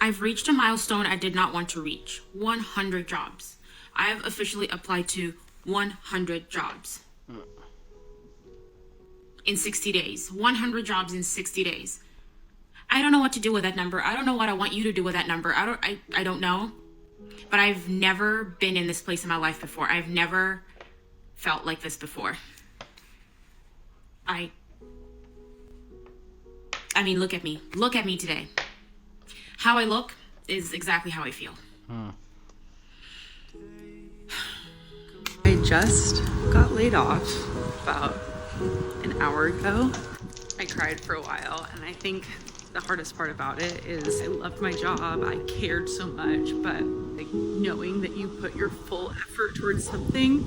I've reached a milestone I did not want to reach. 100 jobs. I have officially applied to 100 jobs in 60 days. 100 jobs in 60 days. I don't know what to do with that number. I don't know what I want you to do with that number. I don't know. But I've never been in this place in my life before. I've never felt like this before. I mean, look at me. Look at me today. How I look is exactly how I feel. I just got laid off about an hour ago. I cried for a while, and I think the hardest part about it is I loved my job. I cared so much, but like knowing that you put your full effort towards something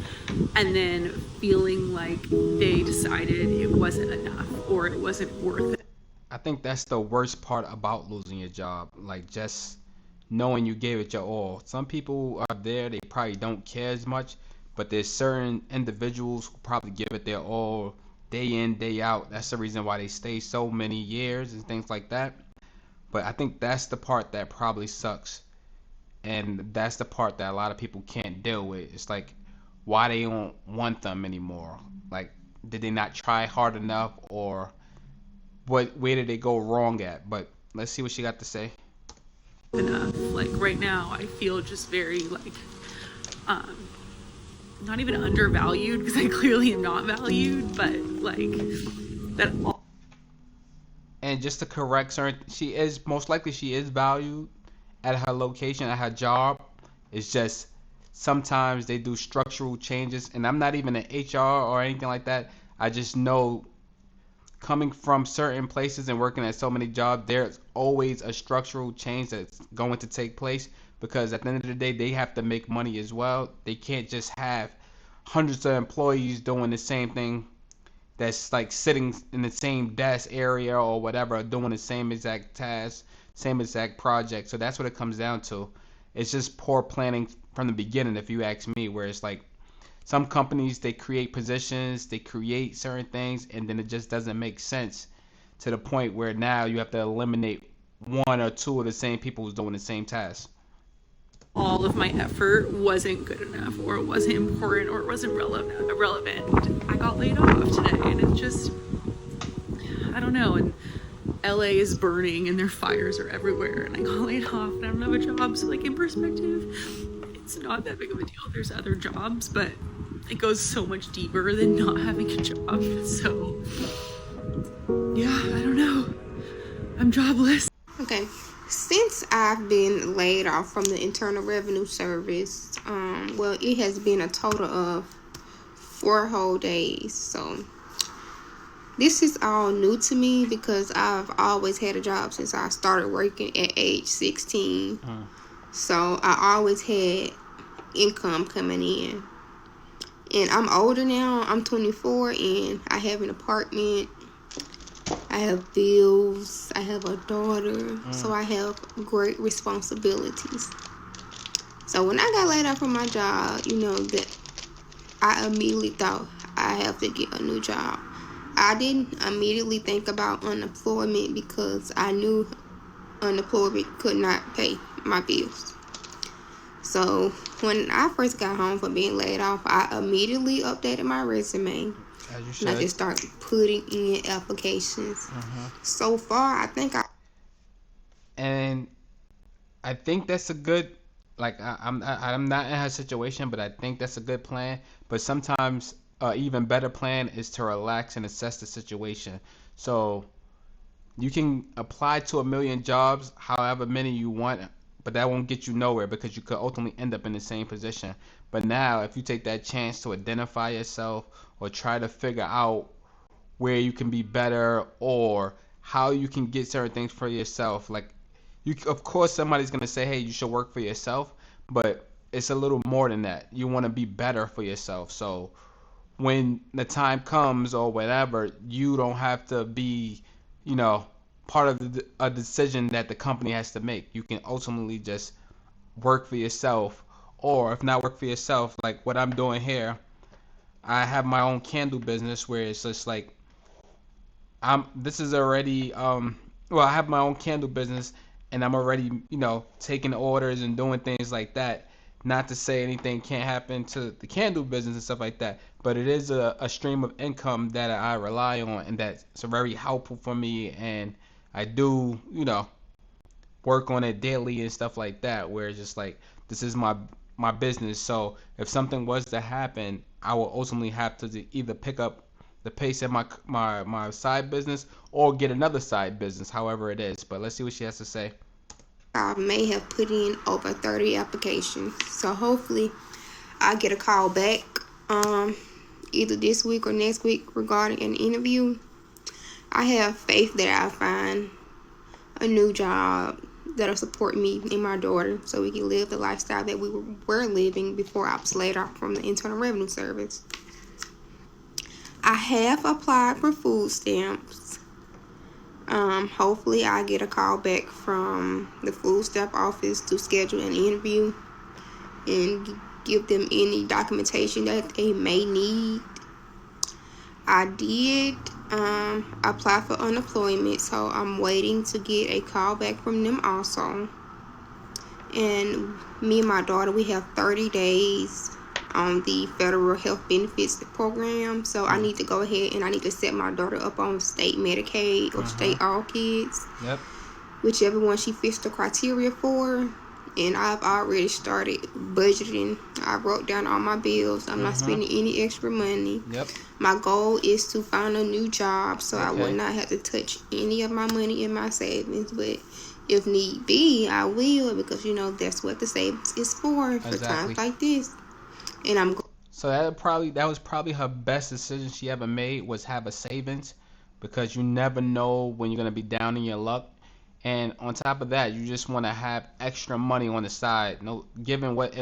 and then feeling like they decided it wasn't enough or it wasn't worth it. I think that's the worst part about losing your job. Like, just knowing you gave it your all. Some people are there, they probably don't care as much, but there's certain individuals who probably give it their all day in, day out. That's the reason why they stay so many years and things like that. But I think that's the part that probably sucks. And that's the part that a lot of people can't deal with. It's like, why they don't want them anymore. Like, did they not try hard enough, or where did they go wrong at? But let's see what she got to say. Enough. Like right now, I feel just very like, not even undervalued because I clearly am not valued, but like that all. And just to correct her, she is most likely she is valued at her location, at her job. It's just sometimes they do structural changes, and I'm not even an HR or anything like that. I just know, coming from certain places and working at so many jobs, there's always a structural change that's going to take place, because at the end of the day, they have to make money as well. They can't just have hundreds of employees doing the same thing, that's like sitting in the same desk area or whatever, doing the same exact task, same exact project. So that's what it comes down to. It's just poor planning from the beginning, if you ask me, where it's like, some companies, they create positions, they create certain things, and then it just doesn't make sense, to the point where now you have to eliminate one or two of the same people who's doing the same task. All of my effort wasn't good enough, or it wasn't important, or it wasn't relevant. I got laid off today, and it's just, I don't know. And LA is burning, and their fires are everywhere, and I got laid off, and I don't have a job. So, like, in perspective, it's not that big of a deal. There's other jobs, but it goes so much deeper than not having a job. So, yeah, I don't know. I'm jobless. Okay. Since I've been laid off from the Internal Revenue Service, well, it has been a total of 4 whole days. So this is all new to me because I've always had a job since I started working at age 16. So I always had income coming in. And I'm older now. I'm 24 and I have an apartment. I have bills. I have a daughter. So I have great responsibilities. So when I got laid off from my job, that I immediately thought I have to get a new job. I didn't immediately think about unemployment because I knew unemployment could not pay my bills. So when I first got home from being laid off, I immediately updated my resume. As you should. And I just started putting in applications. So far, And I think that's a good, like, I'm not in her situation, but I think that's a good plan. But sometimes even better plan is to relax and assess the situation. So you can apply to a million jobs, however many you want, but that won't get you nowhere, because you could ultimately end up in the same position. But now, if you take that chance to identify yourself, or try to figure out where you can be better, or how you can get certain things for yourself, like, of course somebody's going to say, hey, you should work for yourself, but it's a little more than that. You want to be better for yourself. So when the time comes or whatever, you don't have to be, part of a decision that the company has to make. You can ultimately just work for yourself, or if not work for yourself, like what I'm doing here. I have my own candle business where it's just like, this is already, I have my own candle business, and I'm already, taking orders and doing things like that. Not to say anything can't happen to the candle business and stuff like that, but it is a stream of income that I rely on, and that's very helpful for me. And I do, work on it daily and stuff like that, where it's just like, this is my business. So if something was to happen, I will ultimately have to either pick up the pace of my side business or get another side business, however it is. But let's see what she has to say. I may have put in over 30 applications. So hopefully I get a call back either this week or next week regarding an interview. I have faith that I'll find a new job that'll support me and my daughter so we can live the lifestyle that we were living before I was laid off from the Internal Revenue Service. I have applied for food stamps. Hopefully I get a call back from the food stamp office to schedule an interview and give them any documentation that they may need. I did apply for unemployment, so I'm waiting to get a call back from them also. And me and my daughter, we have 30 days on the federal health benefits program, so I need to go ahead and I need to set my daughter up on state Medicaid or state All Kids. Yep. Whichever one she fits the criteria for. And I've already started budgeting. I wrote down all my bills. I'm not spending any extra money. Yep. My goal is to find a new job, so I will not have to touch any of my money in my savings. But if need be, I will, because that's what the savings is for times like this. And I'm so that was probably her best decision she ever made, was have a savings, because you never know when you're gonna be down in your luck. And on top of that, you just want to have extra money on the side, given what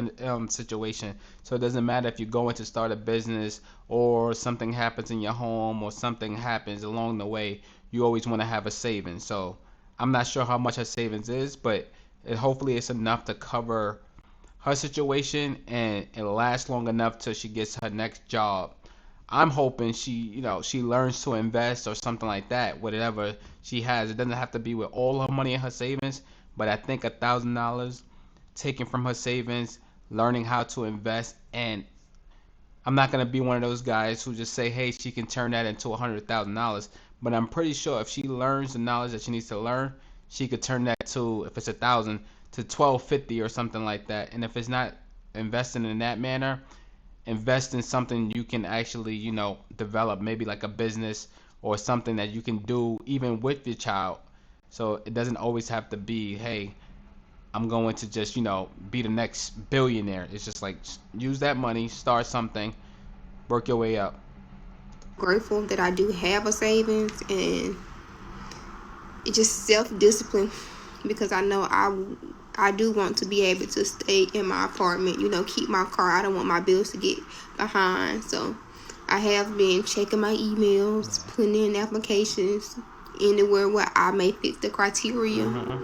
situation. So it doesn't matter if you're going to start a business or something happens in your home or something happens along the way, you always want to have a savings. So I'm not sure how much her savings is, but hopefully it's enough to cover her situation, and it'll last long enough till she gets her next job. I'm hoping she learns to invest or something like that, whatever she has. It doesn't have to be with all her money in her savings, but I think $1,000 taken from her savings, learning how to invest. And I'm not going to be one of those guys who just say, hey, she can turn that into $100,000. But I'm pretty sure if she learns the knowledge that she needs to learn, she could turn that to, if it's 1,000, to 1,250 or something like that. And if it's not investing in that manner, invest in something you can actually, develop, maybe like a business or something that you can do even with your child. So it doesn't always have to be, hey, I'm going to just, be the next billionaire. It's just like, use that money, start something, work your way up. grateful that I do have a savings, and it's just self-discipline, because I know I do want to be able to stay in my apartment, keep my car. I don't want my bills to get behind. So I have been checking my emails, putting in applications anywhere where I may fit the criteria.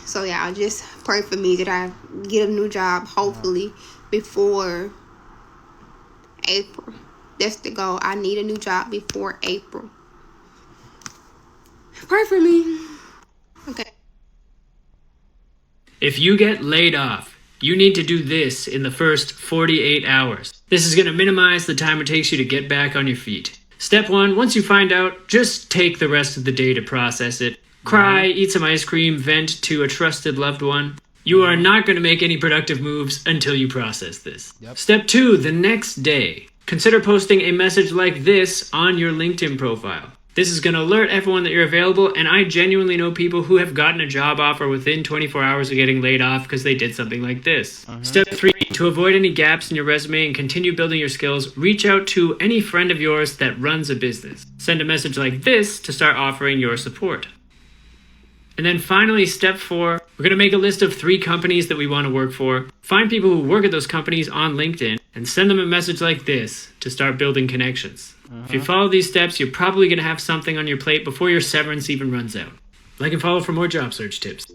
So yeah, just pray for me that I get a new job, hopefully, before April. That's the goal. I need a new job before April. Pray for me. Okay. If you get laid off, you need to do this in the first 48 hours. This is going to minimize the time it takes you to get back on your feet. Step 1, once you find out, just take the rest of the day to process it. Cry, eat some ice cream, vent to a trusted loved one. You are not going to make any productive moves until you process this. Step 2, the next day. Consider posting a message like this on your LinkedIn profile. This is going to alert everyone that you're available, and I genuinely know people who have gotten a job offer within 24 hours of getting laid off because they did something like this. Step 3, to avoid any gaps in your resume and continue building your skills, reach out to any friend of yours that runs a business. Send a message like this to start offering your support. And then finally, step 4, we're going to make a list of 3 companies that we want to work for. Find people who work at those companies on LinkedIn and send them a message like this to start building connections. If you follow these steps, you're probably going to have something on your plate before your severance even runs out. Like and follow for more job search tips.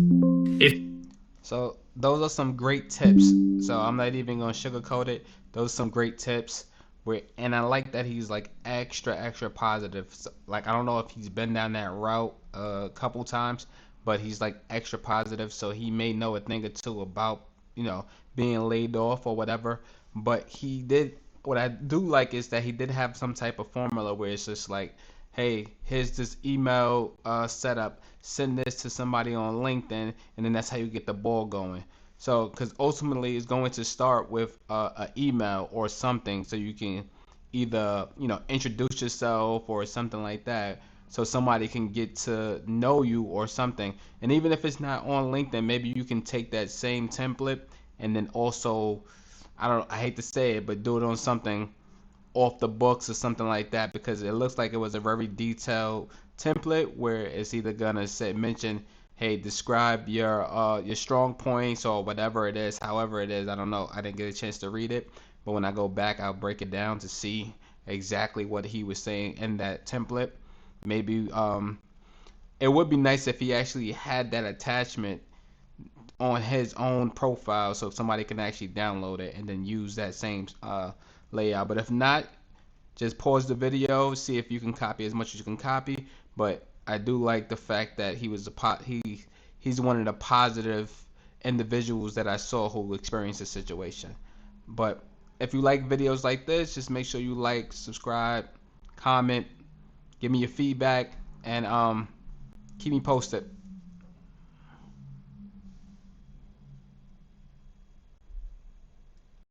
So those are some great tips. So I'm not even going to sugarcoat it. Those are some great tips. And I like that he's like extra positive. So, like, I don't know if he's been down that route a couple times, but he's like extra positive, so he may know a thing or two about, being laid off or whatever. But he did, what I do like is that he did have some type of formula where it's just like, hey, here's this email setup, send this to somebody on LinkedIn, and then that's how you get the ball going. So, because ultimately it's going to start with an email or something, so you can either introduce yourself or something like that, so somebody can get to know you or something. And even if it's not on LinkedIn, maybe you can take that same template and then also, I hate to say it, but do it on something off the books or something like that, because it looks like it was a very detailed template where it's either gonna say mention, hey, describe your strong points or whatever it is, however it is. I don't know, I didn't get a chance to read it, but when I go back I'll break it down to see exactly what he was saying in that template. Maybe it would be nice if he actually had that attachment on his own profile so somebody can actually download it and then use that same layout. But if not, just pause the video, see if you can copy as much as you can copy. But I do like the fact that he's one of the positive individuals that I saw who experienced the situation. But if you like videos like this, just make sure you like, subscribe, comment, give me your feedback, and keep me posted.